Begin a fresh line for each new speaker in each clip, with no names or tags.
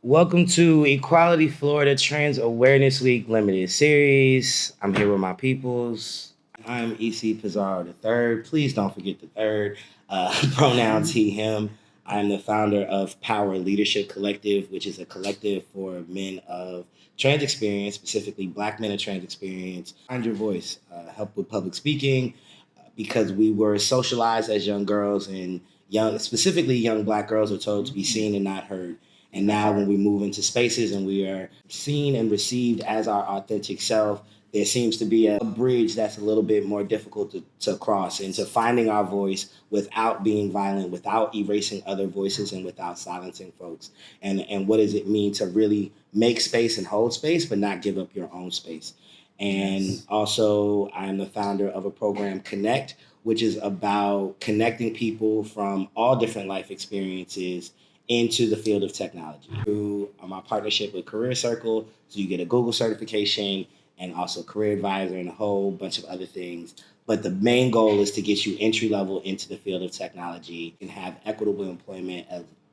Welcome to Equality Florida Trans Awareness Week Limited Series. I'm here with my peoples. I'm EC Pizarro III. Please don't forget the third. Pronouns he, him. I'm the founder of Power Leadership Collective, which is a collective for men of trans experience, specifically Black men of trans experience. Find your voice, help with public speaking, because we were socialized as young girls and specifically young Black girls, are told to be seen and not heard. And now, when we move into spaces and we are seen and received as our authentic self, there seems to be a bridge that's a little bit more difficult to cross into finding our voice without being violent, without erasing other voices, and without silencing folks. And what does it mean to really make space and hold space, but not give up your own space? And also, I'm the founder of a program, Connect, which is about connecting people from all different life experiences into the field of technology through my partnership with Career Circle. So you get a Google certification and also Career Advisor and a whole bunch of other things. But the main goal is to get you entry level into the field of technology and have equitable employment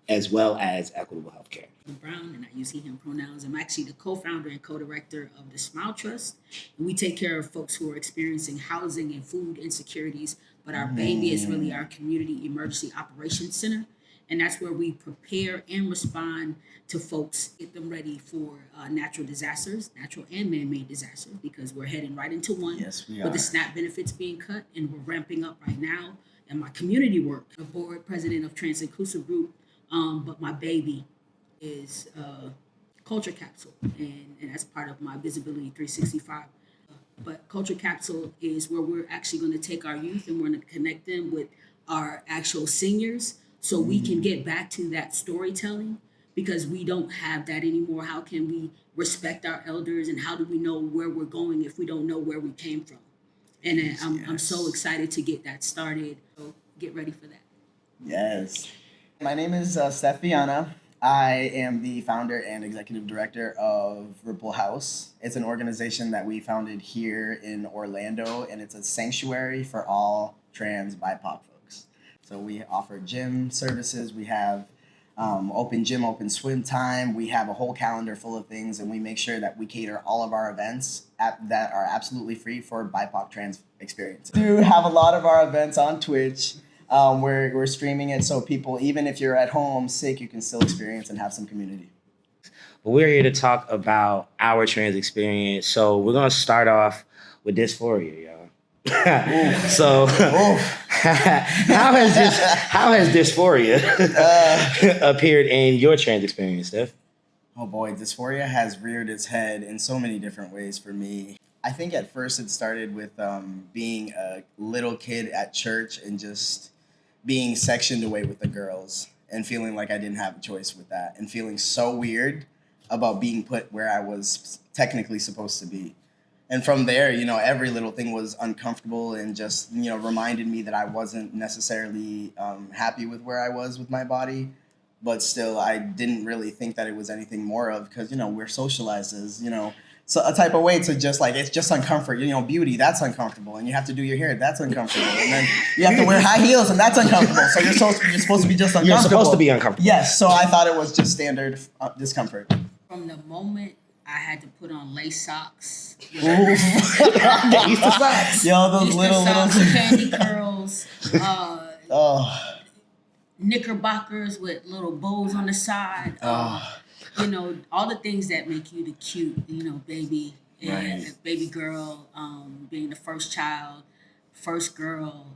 as well as equitable healthcare.
Brown, and I use he, him pronouns. I'm actually the co-founder and co-director of the Smile Trust. And we take care of folks who are experiencing housing and food insecurities, but our baby is really our community emergency operations center. And that's where we prepare and respond to folks, get them ready for natural disasters, natural and man-made disasters, because we're heading right into one.
Yes, we
with
are.
the SNAP benefits being cut, and we're ramping up right now. And my community work, the board president of Trans Inclusive Group, but my baby is Culture Capsule, and that's part of my Visibility 365. But Culture Capsule is where we're actually going to take our youth and we're going to connect them with our actual seniors so we can get back to that storytelling, because we don't have that anymore. How can we respect our elders, and how do we know where we're going if we don't know where we came from? And I'm so excited to get that started. So get ready for that.
Yes. My name is Stxph Viana. I am the founder and executive director of Ripple House. It's an organization that we founded here in Orlando, and it's a sanctuary for all trans BIPOC folks. So we offer gym services. We have open gym, open swim time. We have a whole calendar full of things, and we make sure that we cater all of our events that are absolutely free for BIPOC trans experience. We do have a lot of our events on Twitch. We're streaming it so people, even if you're at home sick, you can still experience and have some community.
But we're here to talk about our trans experience. So we're going to start off with dysphoria, y'all. So how has dysphoria appeared in your trans experience, Steph?
Oh boy, dysphoria has reared its head in so many different ways for me. I think at first it started with being a little kid at church and just being sectioned away with the girls and feeling like I didn't have a choice with that, and feeling so weird about being put where I was technically supposed to be. And from there, every little thing was uncomfortable and just, reminded me that I wasn't necessarily happy with where I was with my body. But still, I didn't really think that it was anything more of, because, we're socialized as, so a type of way to just like, it's just uncomfortable. Beauty, that's uncomfortable. And you have to do your hair, that's uncomfortable. And then you have to wear high heels, and that's uncomfortable. So you're supposed to be just uncomfortable.
You're supposed to be uncomfortable.
Yes, so I thought it was just standard discomfort.
From the moment I had to put on lace socks,
The Easter socks.
Yo, those
Easter
little
socks, candy curls,
Oh,
knickerbockers with little bows on the side. All the things that make you the cute, baby and
Right.
baby girl, being the first child, first girl,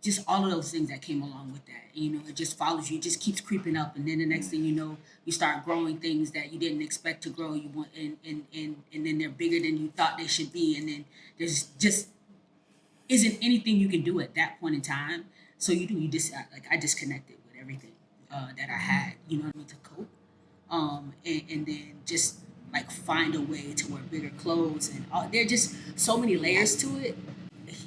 just all of those things that came along with that. It just follows you, it just keeps creeping up, and then the next thing you know, you start growing things that you didn't expect to grow. You want, and then they're bigger than you thought they should be, and then there's just isn't anything you can do at that point in time. So you just like I disconnected with everything that I had, to cope. And then just like find a way to wear bigger clothes, and there are just so many layers to it.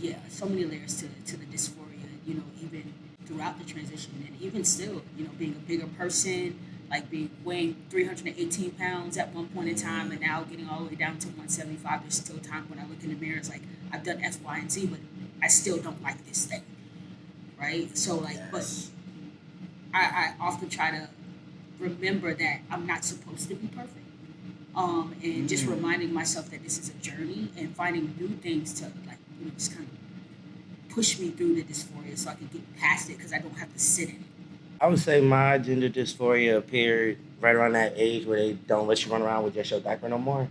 Yeah, so many layers to the dysphoria, even throughout the transition, and even still, being a bigger person, like weighing 318 pounds at one point in time, and now getting all the way down to 175. There's still time when I look in the mirror, it's like I've done X, Y, and Z, but I still don't like this thing, right? So like, but I often try to remember that I'm not supposed to be perfect. And just reminding myself that this is a journey and finding new things to like, just kind of push me through the dysphoria so I can get past it because I don't have to sit in it.
I would say my gender dysphoria appeared right around that age where they don't let you run around with just your diaper no more.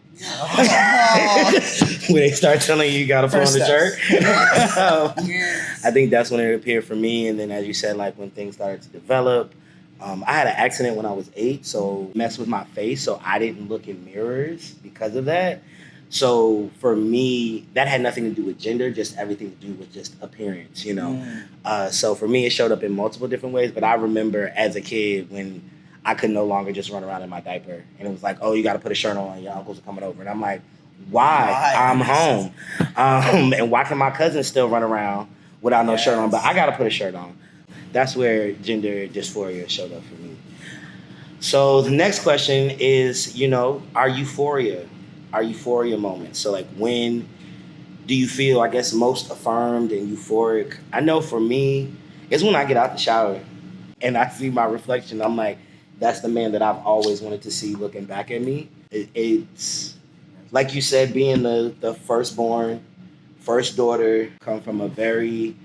When they start telling you gotta put on the shirt.
Yes.
I think that's when it appeared for me. And then, as you said, like when things started to develop, I had an accident when I was 8, so messed with my face, so I didn't look in mirrors because of that. So for me, that had nothing to do with gender, just everything to do with just appearance, So for me, it showed up in multiple different ways. But I remember as a kid when I could no longer just run around in my diaper, and it was like, oh, you got to put a shirt on. Your uncles are coming over, and I'm like, why? I'm home, and why can my cousins still run around without no shirt on, but I got to put a shirt on? That's where gender dysphoria showed up for me. So the next question is, our euphoria moments. So like, when do you feel, I guess, most affirmed and euphoric? I know for me, it's when I get out the shower and I see my reflection. I'm like, that's the man that I've always wanted to see looking back at me. It's like you said, being the firstborn, first daughter, come from a very,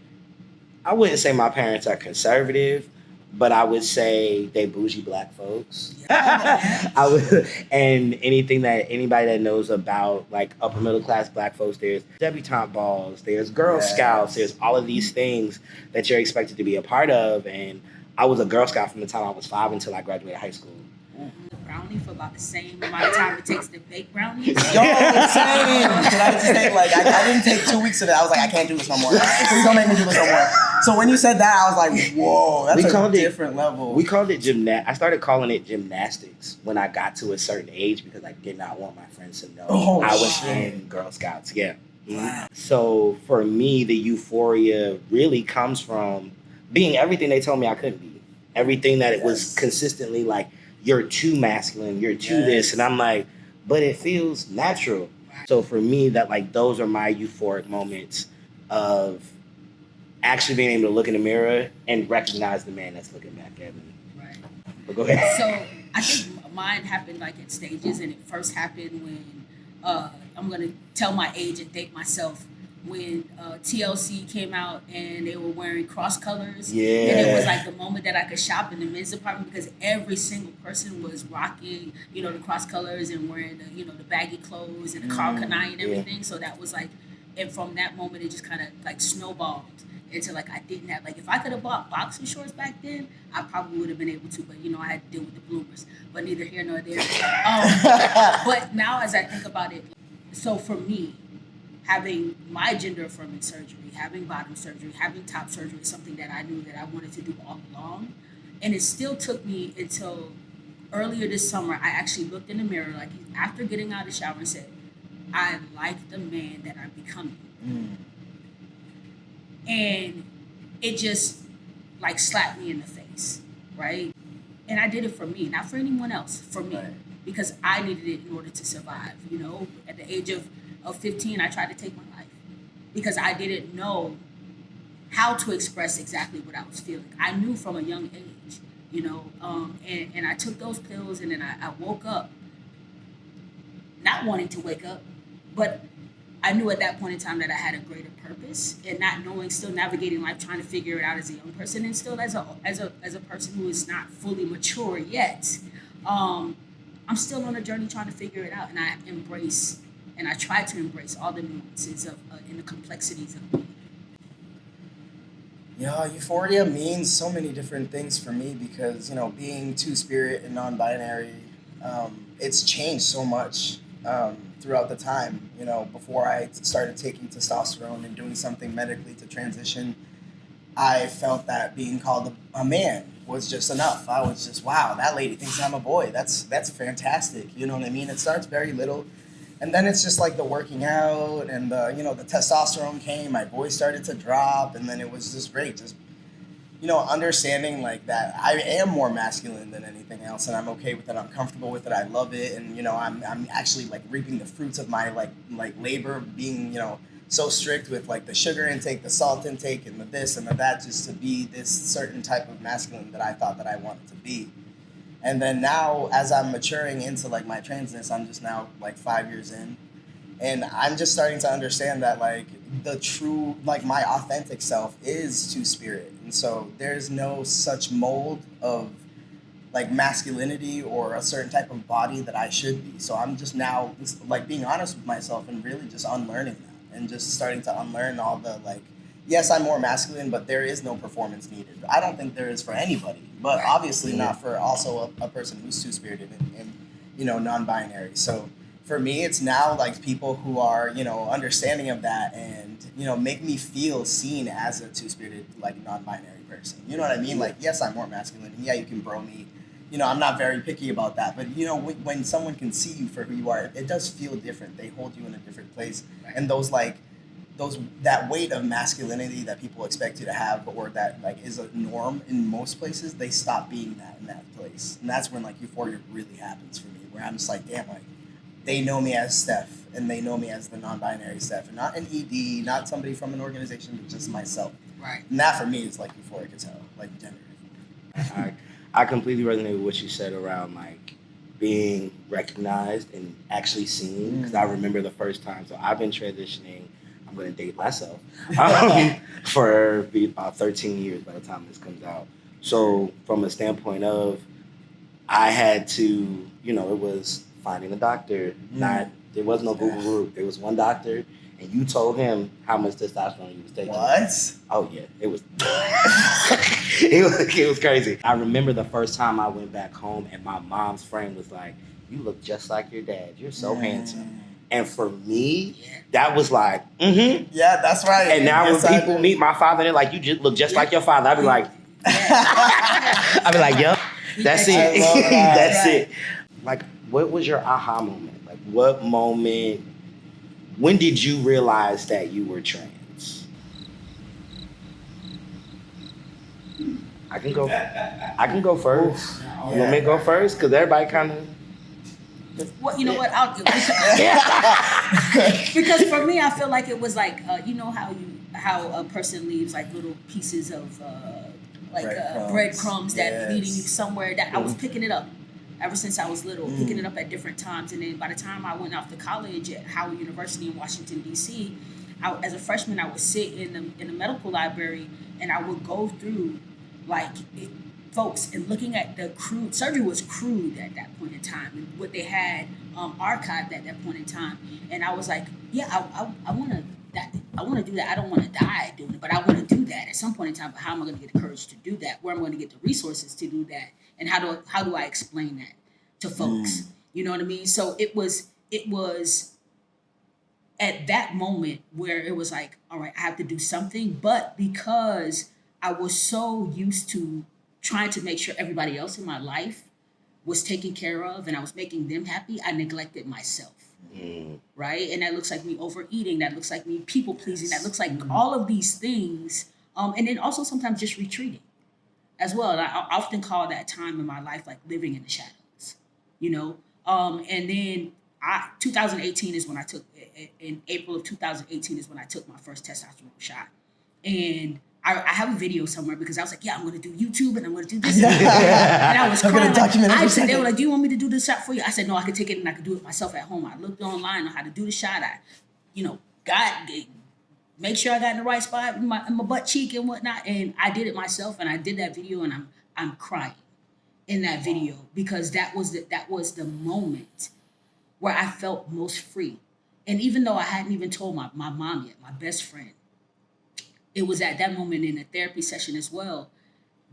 I wouldn't say my parents are conservative, but I would say they bougie black folks. I would, and anybody that knows about like upper middle class black folks, there's debutante balls, there's Girl Scouts, there's all of these things that you're expected to be a part of. And I was a Girl Scout from the time I was 5 until I graduated high school.
Brownie for about the same amount of time it takes to bake brownies.
Yo, same. Can I just say, like, I didn't take 2 weeks of it. I was like, I can't do this no more. Please don't make me do this no more. So when you said that, I was like, whoa, that's a different level.
We called it I started calling it gymnastics when I got to a certain age because I did not want my friends to know I was in Girl Scouts. Yeah. Wow. So for me, the euphoria really comes from being everything they told me I couldn't be. Everything that it was consistently like, you're too masculine, you're too this. And I'm like, but it feels natural. So for me, that like those are my euphoric moments of actually being able to look in the mirror and recognize the man that's looking back at me.
Right.
But go ahead.
So I think mine happened like in stages, and it first happened when I'm gonna tell my age and date myself. When TLC came out and they were wearing cross colors.
Yeah.
And it was like the moment that I could shop in the men's department because every single person was rocking, the cross colors and wearing the baggy clothes and the Carl Kanai and everything. Yeah. So that was like, and from that moment, it just kind of like snowballed into like, I didn't have, like, if I could have bought boxer shorts back then, I probably would have been able to, but I had to deal with the bloomers, but neither here nor there. But now as I think about it, so for me, having my gender affirming surgery, having bottom surgery, having top surgery is something that I knew that I wanted to do all along. And it still took me until earlier this summer, I actually looked in the mirror, like after getting out of the shower and said, I like the man that I'm becoming. And it just like slapped me in the face, right? And I did it for me, not for anyone else, for me. Right. Because I needed it in order to survive, At the age of 15, I tried to take my life because I didn't know how to express exactly what I was feeling. I knew from a young age, and I took those pills, and then I woke up not wanting to wake up, but I knew at that point in time that I had a greater purpose, and not knowing, still navigating life, trying to figure it out as a young person, and still as a person who is not fully mature yet. I'm still on a journey trying to figure it out, and I embrace. And I try to embrace all the nuances of and the complexities of me.
Yeah, euphoria means so many different things for me because, being two-spirit and non-binary, it's changed so much throughout the time. Before I started taking testosterone and doing something medically to transition, I felt that being called a man was just enough. I was just, wow, that lady thinks I'm a boy. That's fantastic. You know what I mean? It starts very little. And then it's just like the working out and the testosterone came, my voice started to drop, and then it was just great. Just, understanding like that I am more masculine than anything else, and I'm okay with it. I'm comfortable with it. I love it. And, I'm actually like reaping the fruits of my like labor, being, so strict with like the sugar intake, the salt intake, and the this and the that, just to be this certain type of masculine that I thought that I wanted to be. And then now, as I'm maturing into like my transness, I'm just now like 5 years in, and I'm just starting to understand that like the true, like my authentic self is two-spirit, and so there's no such mold of like masculinity or a certain type of body that I should be. So I'm just now like being honest with myself and really just unlearning that and just starting to unlearn all the like, yes, I'm more masculine, but there is no performance needed. I don't think there is for anybody, but obviously not for also a person who's two-spirited and you know, non-binary. So for me, it's now like people who are, you know, understanding of that and, you know, make me feel seen as a two-spirited, like non-binary person. You know what I mean? Like, yes, I'm more masculine, and yeah, you can bro me. You know, I'm not very picky about that, but you know, when someone can see you for who you are, it does feel different. They hold you in a different place, and those that weight of masculinity that people expect you to have, or that like is a norm in most places, they stop being that in that place, and that's when like euphoria really happens for me, where I'm just like, damn, like they know me as Steph, and they know me as the non-binary Steph, and not an ED, not somebody from an organization, but just myself.
Right.
And that for me is like euphoric as hell, like gender.
I completely resonate with what you said around like being recognized and actually seen. Because I remember the first time. So I've been transitioning. I'm going to date myself for about 13 years by the time this comes out. So from a standpoint of, I had to, you know, it was finding a doctor. There was no Google group. There was one doctor, and you told him how much testosterone you was taking.
What?
Oh yeah, it was. it was crazy. I remember the first time I went back home, and my mom's friend was like, "You look just like your dad. You're so handsome." And for me, that was like,
Yeah, that's right.
And now when people meet my father, they're like, "You just look just like your father." I'd be like, I'd be like, "Yep, that's it. That's it." Like, what was your aha moment? Like, what moment? When did you realize that you were trans? I can go first. You want me to go first? Because everybody kind of.
Well, you know what? I'll do because for me, I feel like it was like you know how a person leaves like little pieces of breadcrumbs that leading you somewhere. That I was picking it up ever since I was little, picking it up at different times, and then by the time I went off to college at Howard University in Washington D.C., as a freshman, I would sit in the medical library and I would go through like. Folks and looking at the crude surgery was crude at that point in time and what they had archived at that point in time, and I was like, yeah, I want to do that. I don't want to die doing it, but I want to do that at some point in time. But how am I going to get the courage to do that? Where am I going to get the resources to do that? And how do I explain that to folks? You know what I mean? So it was at that moment where it was like, all right, I have to do something, but because I was so used to trying to make sure everybody else in my life was taken care of and I was making them happy, I neglected myself. Right? And that looks like me overeating. That looks like me people pleasing. That looks like all of these things. And then also sometimes just retreating as well. And I often call that time in my life like living in the shadows, you know? And then 2018 is when I took, in April of 2018 is when I took my first testosterone shot. And I have a video somewhere because I was like, yeah, I'm going to do YouTube and I'm going to do this. And I was crying. They were like, do you want me to do this shot for you? I said, no, I could take it and I could do it myself at home. I looked online on how to do the shot. I, make sure I got in the right spot in my butt cheek and whatnot. And I did it myself and I did that video and I'm crying in that video because that was the moment where I felt most free. And even though I hadn't even told my mom yet, my best friend, it was at that moment in a therapy session as well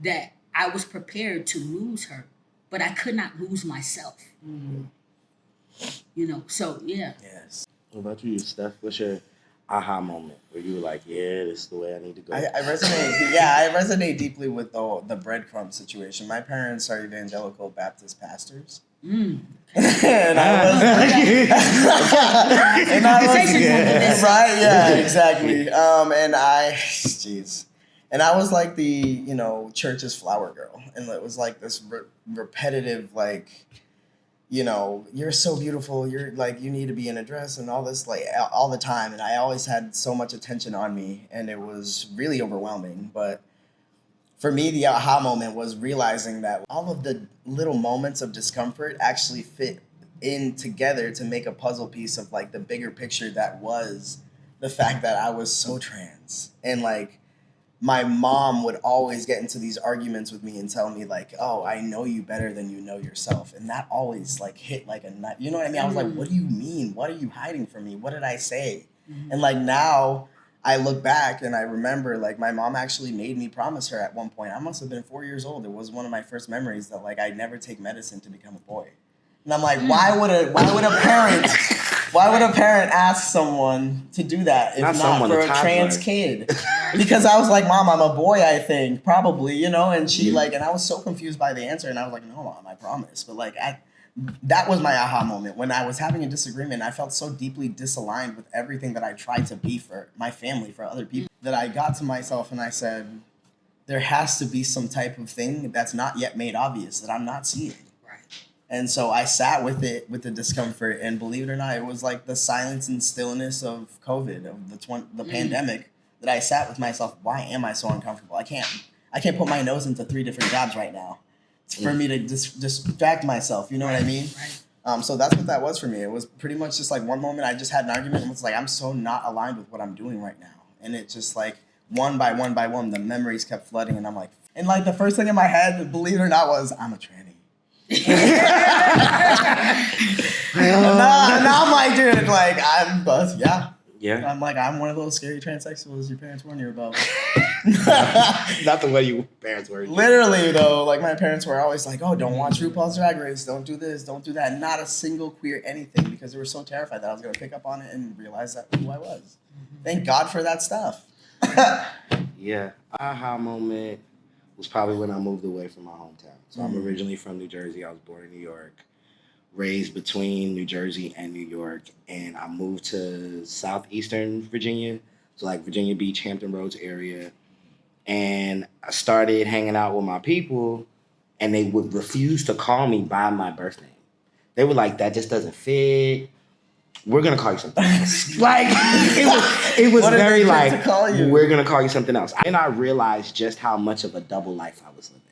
that I was prepared to lose her, but I could not lose myself. You know, so yeah.
Yes.
What about you, Steph? What's your aha moment where you were like, yeah, this is the way I need to go?
I resonate. I resonate deeply with the breadcrumb situation. My parents are evangelical Baptist pastors. And I was right, yeah, exactly. And I was like the church's flower girl, and it was like this repetitive like, you're so beautiful, you're like, you need to be in a dress and all this like all the time, and I always had so much attention on me, and it was really overwhelming. But For me, the aha moment was realizing that all of the little moments of discomfort actually fit in together to make a puzzle piece of like the bigger picture that was the fact that I was so trans. And like my mom would always get into these arguments with me and tell me like, "Oh, I know you better than you know yourself." And that always like hit like a nut. You know what I mean? I was like, "What do you mean? What are you hiding from me? What did I say?" And like now I look back and I remember like my mom actually made me promise her at one point. I must have been 4 years old. It was one of my first memories that like I'd never take medicine to become a boy. And I'm like, why would a parent ask someone to do that if not for a trans kid? Because I was like, Mom, I'm a boy, I think, probably, you know, and she like, and I was so confused by the answer, and I was like, no, Mom, I promise. But like, that was my aha moment when I was having a disagreement. I felt so deeply disaligned with everything that I tried to be for my family, for other people, that I got to myself and I said, there has to be some type of thing that's not yet made obvious that I'm not seeing. And so I sat with it, with the discomfort, and believe it or not, it was like the silence and stillness of COVID, of the pandemic, that I sat with myself. Why am I so uncomfortable? I can't put my nose into 3 different jobs right now. It's for me to distract myself. You know what I mean? So that's what that was for me. It was pretty much just like one moment I just had an argument and was like, I'm so not aligned with what I'm doing right now. And it just like one by one, the memories kept flooding, and I'm like, and like the first thing in my head, believe it or not, was I'm a tranny. And now I'm like, dude, like I'm both, yeah. I'm like, I'm one of those scary transsexuals your parents warned you about.
Not the way your parents were.
Literally though, like my parents were always like, oh, don't watch RuPaul's Drag Race, don't do this, don't do that. Not a single queer anything, because they were so terrified that I was gonna pick up on it and realize that who I was. Thank God for that stuff.
Yeah. Aha moment was probably when I moved away from my hometown. So I'm originally from New Jersey. I was born in New York, raised between New Jersey and New York, and I moved to southeastern Virginia, so like Virginia Beach, Hampton Roads area, and I started hanging out with my people, and they would refuse to call me by my birth name. They were like, that just doesn't fit. We're gonna call you something else. Like it was very like, we're gonna call you something else. And I realized just how much of a double life I was living.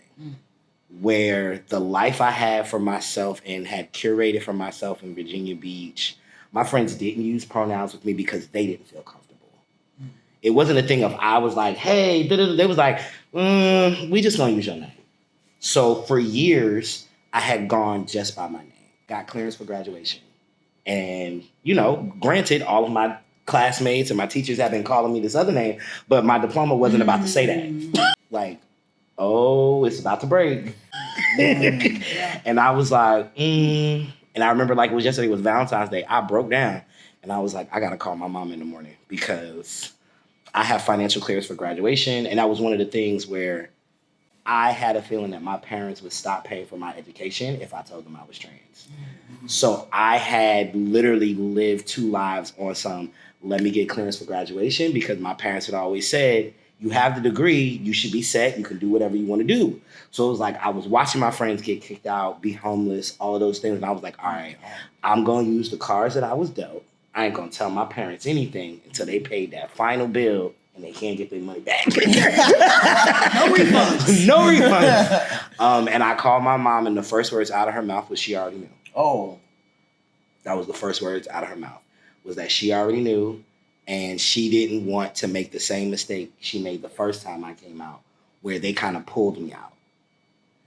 Where the life I had for myself and had curated for myself in Virginia Beach, my friends didn't use pronouns with me because they didn't feel comfortable. It wasn't a thing of I was like, hey, they was like, we just gonna use your name. So for years, I had gone just by my name, got clearance for graduation. And, you know, granted, all of my classmates and my teachers have been calling me this other name, but my diploma wasn't about to say that. Like, oh, it's about to break. And I was like, and I remember like it was yesterday, it was Valentine's Day. I broke down and I was like, I gotta call my mom in the morning because I have financial clearance for graduation. And that was one of the things where I had a feeling that my parents would stop paying for my education if I told them I was trans. So I had literally lived 2 lives on some, let me get clearance for graduation, because my parents had always said, you have the degree, you should be set, you can do whatever you want to do. So it was like I was watching my friends get kicked out, be homeless, all of those things. And I was like, all right, I'm going to use the cards that I was dealt. I ain't going to tell my parents anything until they paid that final bill and they can't get their money back. No refunds. No refunds. And I called my mom, and the first words out of her mouth was she already knew. Oh. That was the first words out of her mouth, was that she already knew. And she didn't want to make the same mistake she made the first time I came out, where they kind of pulled me out.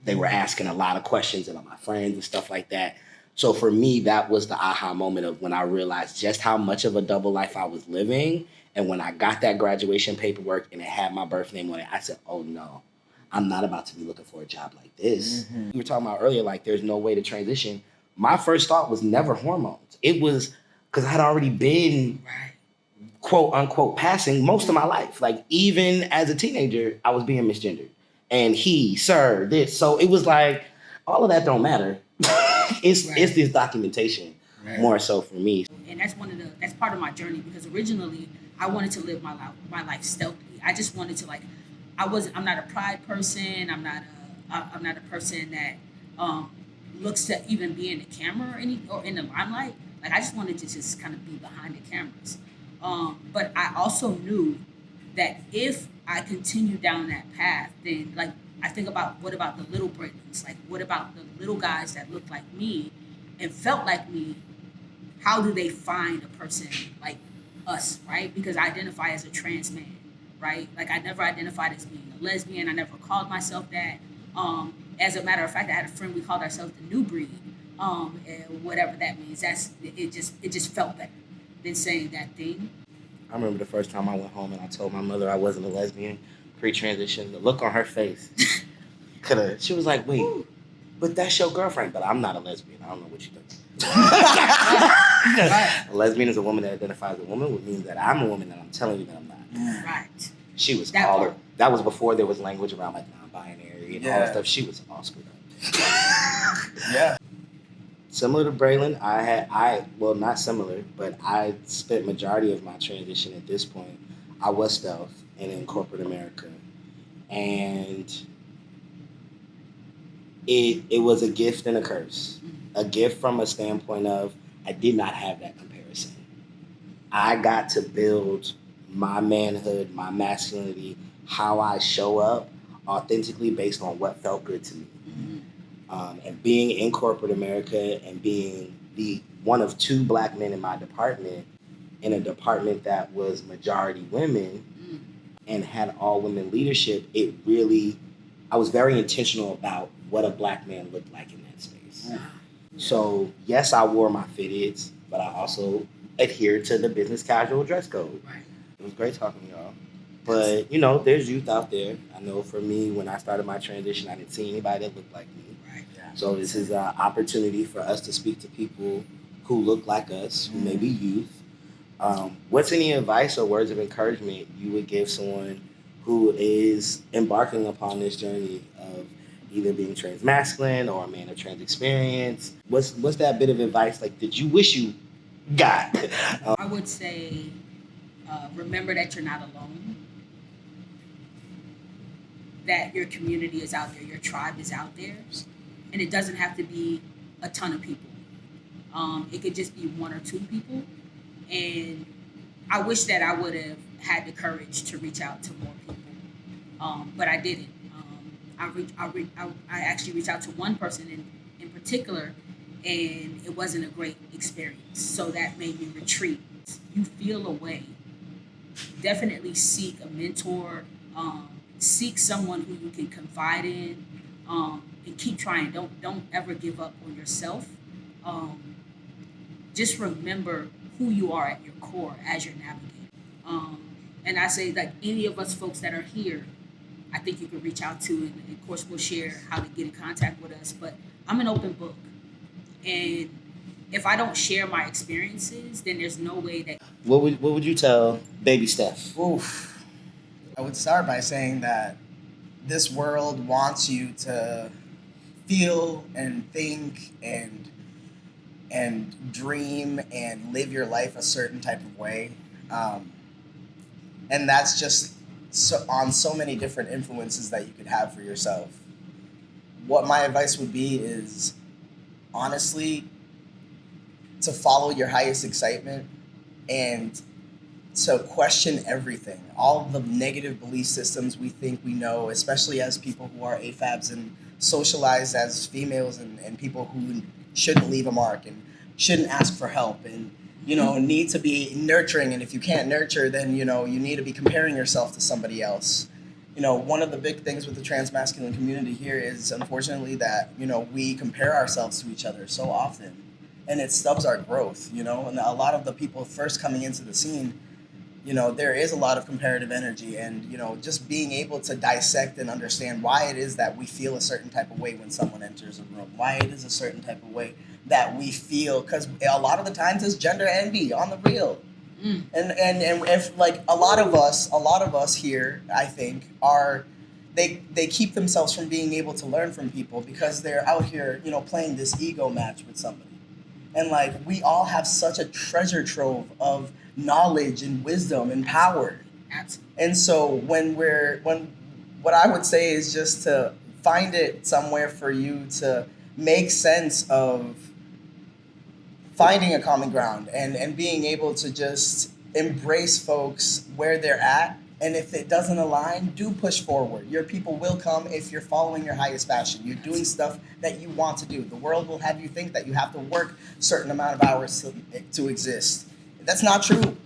They were asking a lot of questions about my friends and stuff like that. So for me, that was the aha moment of when I realized just how much of a double life I was living. And when I got that graduation paperwork and it had my birth name on it, I said, oh no, I'm not about to be looking for a job like this. We were talking about earlier, like there's no way to transition. My first thought was never hormones. It was because I had already been quote unquote passing most of my life. Like even as a teenager, I was being misgendered. And he, sir, this. So it was like, all of that don't matter. It's this documentation more so for me.
And that's part of my journey, because originally I wanted to live my life stealthily. I just wanted to I'm not a pride person. I'm not a person that looks to even be in the camera or in the limelight. Like I just wanted to just kind of be behind the cameras. But I also knew that if I continue down that path, then like I think about what about the little Britneys? Like what about the little guys that looked like me and felt like me? How do they find a person like us, right? Because I identify as a trans man, right? Like I never identified as being a lesbian. I never called myself that. As a matter of fact, I had a friend, we called ourselves the new breed, and whatever that means. That's it. Just felt better than saying that thing.
I remember the first time I went home and I told my mother I wasn't a lesbian pre-transition. The look on her face could have. She was like, "Wait, but that's your girlfriend." But I'm not a lesbian. I don't know what you think.
Right,
A lesbian is a woman that identifies as a woman, which means that I'm a woman that I'm telling you that I'm not.
right.
She was
That
all
part.
that was before there was language around like non-binary and all that
Yeah.
stuff. She was all screwed up.
Yeah.
Similar to Brayland, well not similar, but I spent majority of my transition at this point. I was stealth and in corporate America, and it was a gift and a curse. A gift from a standpoint of I did not have that comparison. I got to build my manhood, my masculinity, how I show up authentically based on what felt good to me.
Mhm.
And being in corporate America and being the one of two black men in my department, in a department that was majority women
Mm.
and had all women leadership, it really, I was very intentional about what a black man looked like in that space. So yes, I wore my fitteds, but I also adhered to the business casual dress code.
Right.
It was great talking to y'all. But there's youth out there. I know for me, when I started my transition, I didn't see anybody that looked like me.
Right.
Yeah.
So this is an opportunity for us to speak to people who look like us, who may be youth. What's any advice or words of encouragement you would give someone who is embarking upon this journey of either being trans masculine or a man of trans experience? What's that bit of advice like that you wish you got?
I would say, remember that you're not alone. That your community is out there, your tribe is out there, and it doesn't have to be a ton of people. It could just be one or two people. And I wish that I would have had the courage to reach out to more people, but I didn't. I actually reached out to one person in particular, and it wasn't a great experience. So that made me retreat. You feel a way. Definitely seek a mentor. Seek someone who you can confide in, and keep trying. Don't ever give up on yourself. Just remember who you are at your core as you're navigating. And I say, like any of us folks that are here, I think you can reach out to, and of course we'll share how to get in contact with us. But I'm an open book, and if I don't share my experiences, then there's no way that.
What would you tell baby Steph?
Oof. I would start by saying that this world wants you to feel and think and dream and live your life a certain type of way, and that's just on so many different influences that you could have for yourself. What my advice would be is honestly to follow your highest excitement and to question everything, all the negative belief systems we think we know, especially as people who are AFABs and socialized as females and people who shouldn't leave a mark and shouldn't ask for help and need to be nurturing, and if you can't nurture, then you need to be comparing yourself to somebody else. One of the big things with the trans masculine community here is unfortunately that we compare ourselves to each other so often, and it stubs our growth. And a lot of the people first coming into the scene, there is a lot of comparative energy, and just being able to dissect and understand why it is that we feel a certain type of way when someone enters a room, why it is a certain type of way that we feel, because a lot of the times it's gender envy on the real. And if like a lot of us here, I think, are they keep themselves from being able to learn from people because they're out here playing this ego match with somebody. And like we all have such a treasure trove of knowledge and wisdom and power.
Absolutely.
And so when what I would say is just to find it somewhere for you to make sense of finding a common ground and being able to just embrace folks where they're at And if it doesn't align, do push forward. Your people will come if you're following your highest passion. You're doing stuff that you want to do. The world will have you think that you have to work a certain amount of hours to exist. That's not true.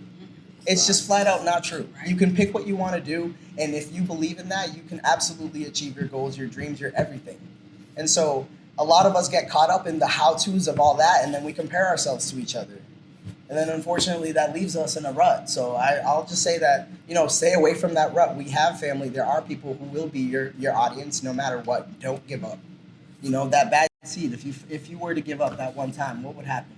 It's just flat out not true. You can pick what you want to do, and if you believe in that, you can absolutely achieve your goals, your dreams, your everything. And so a lot of us get caught up in the how-tos of all that, and then we compare ourselves to each other. And then unfortunately that leaves us in a rut. So I'll just say that, stay away from that rut. We have family. There are people who will be your audience no matter what. Don't give up. That bad seed, if you were to give up that one time, what would happen?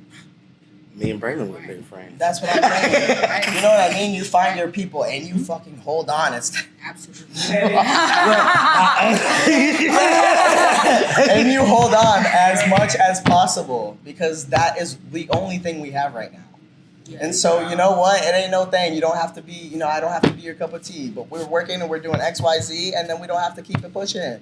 Me and Brayland would be friends.
That's what I'm saying. You know what I mean? You find your people and you fucking hold on. It's
Absolutely.
and you hold on as much as possible because that is the only thing we have right now.
Yeah.
And so, you know what? It ain't no thing. You don't have to be, I don't have to be your cup of tea. But we're working and we're doing X, Y, Z, and then we don't have to keep it pushing.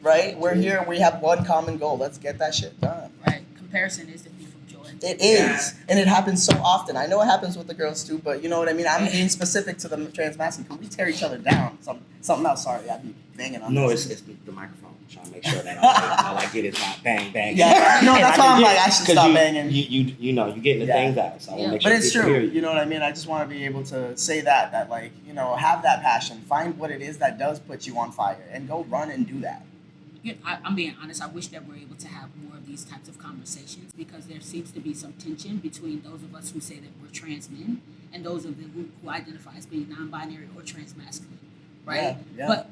Right? We're here. We have one common goal. Let's get that shit done.
Right. Comparison is the thief of joy.
It is. And it happens so often. I know it happens with the girls too, but you know what I mean? I'm being specific to the trans masculine because we tear each other down. Something else. Sorry, I'd be banging on
No,
this.
it's the microphone. I'm trying to make sure that all I get is not bang, bang.
Yeah, no, that's why I'm like, I should stop banging.
You getting the things out. So I want to make sure
But it's
people
true.
hear you.
You know what I mean? I just want to be able to say that have that passion. Find what it is that does put you on fire and go run and do that.
I'm being honest. I wish that we're able to have more of these types of conversations because there seems to be some tension between those of us who say that we're trans men and those of them who identify as being non-binary or transmasculine, right?
Yeah.
But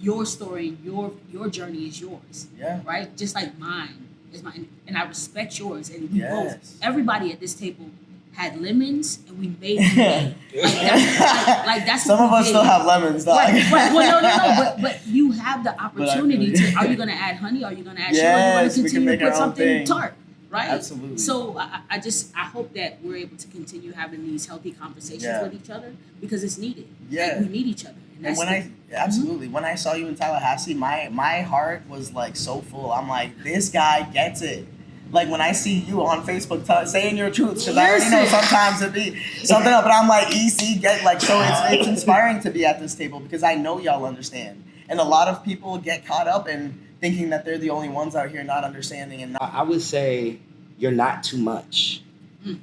your story, your journey is yours,
Yeah.
right? Just like mine is mine, and I respect yours. And we
Yes.
both, everybody at this table had lemons, and we made lemonade. That's
Some
what
of
we
us
did.
still have lemons, dog.
Right. Well, no. But you have the opportunity to. Are you going to add honey? Are you going to add sugar? Are you going
Yes,
to
we can
continue
make
to put
our own
something
thing.
tart? Right.
Absolutely.
So I hope that we're able to continue having these healthy conversations
Yeah.
with each other because it's needed.
Yeah.
Like, we need each other.
And when I saw you in Tallahassee, my heart was like so full. I'm like, this guy gets it. Like when I see you on Facebook saying your truths, because I already know sometimes it be something up, but I'm like, EC, so it's inspiring to be at this table because I know y'all understand. And a lot of people get caught up in thinking that they're the only ones out here not understanding and not.
I would say you're not too much.
Yes.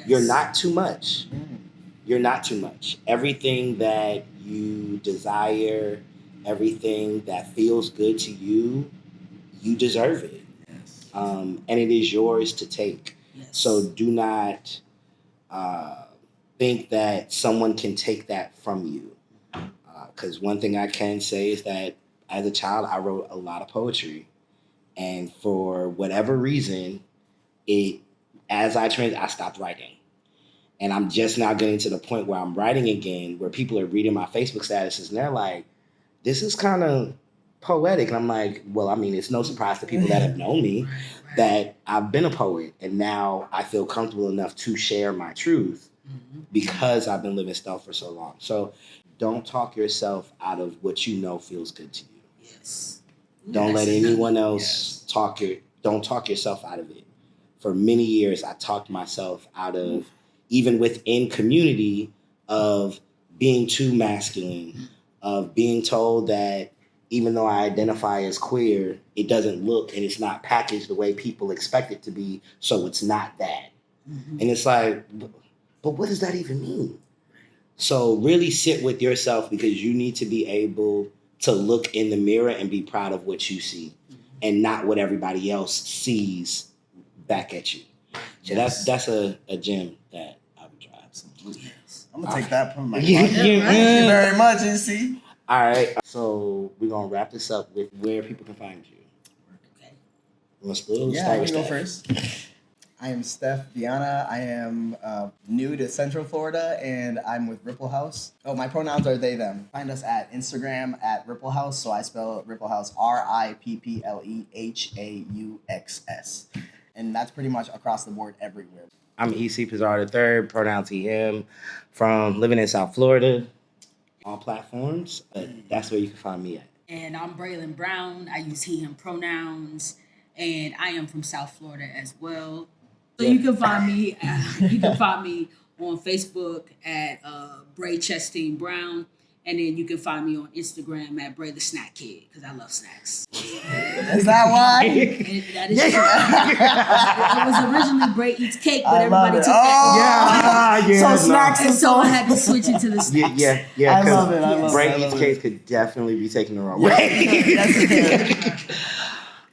You're not too much. You're not too much. Everything that you desire, everything that feels good to you, you deserve it. And it is yours to take.
Yes.
So do not think that someone can take that from you. Because one thing I can say is that as a child, I wrote a lot of poetry. And for whatever reason, I stopped writing. And I'm just now getting to the point where I'm writing again, where people are reading my Facebook statuses and they're like, this is kind of poetic. And I'm like, well, I mean, it's no surprise to people that have known me that I've been a poet. And now I feel comfortable enough to share my truth because I've been living stealth for so long. So don't talk yourself out of what you know feels good to you.
Yes.
Don't let anyone else don't talk yourself out of it. For many years, I talked myself out of, even within community, of being too masculine, of being told that even though I identify as queer, it doesn't look and it's not packaged the way people expect it to be, so it's not that. And it's like, but what does that even mean? So really sit with yourself because you need to be able to look in the mirror and be proud of what you see and not what everybody else sees back at you. So that's a gem that I would try.
Yes. I'm going to take that from my
Yeah.
pocket. Thank you very much, EC.
All right, so we're going to wrap this up with where people can find you.
Okay.
You want to split?
Yeah, I can go first. I am Stxph Viana. I am new to Central Florida, and I'm with Ripple House. Oh, my pronouns are they, them. Find us at Instagram at Ripple House. So I spell Ripple House RIPPLEHAUXS. And that's pretty much across the board everywhere.
I'm EC Pizarro III, pronouns he, him, from living in South Florida. All platforms, but that's where you can find me at.
And I'm Brayland Brown. I use he, him pronouns. And I am from South Florida as well. So you can find me on Facebook at Brayland Brown. And then you can find me on Instagram at Bray the Snack Kid because I love snacks.
Is that why?
And that is true. It was originally Bray Eats Cake, but everybody took
Oh,
that.
Yeah,
so snacks
And
and
so I had to switch it to the snacks.
Yeah.
I love it. I love
Bray
it. I
Eats
love
Cake
it.
could definitely be taken the wrong way.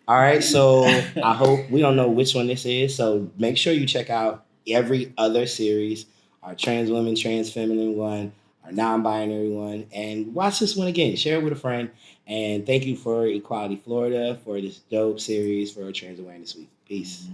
All right, so I hope we don't know which one this is. So make sure you check out every other series, our trans women, trans feminine one, our non-binary one, and watch this one again. Share it with a friend. And thank you for Equality Florida for this dope series for Trans Awareness Week. Peace.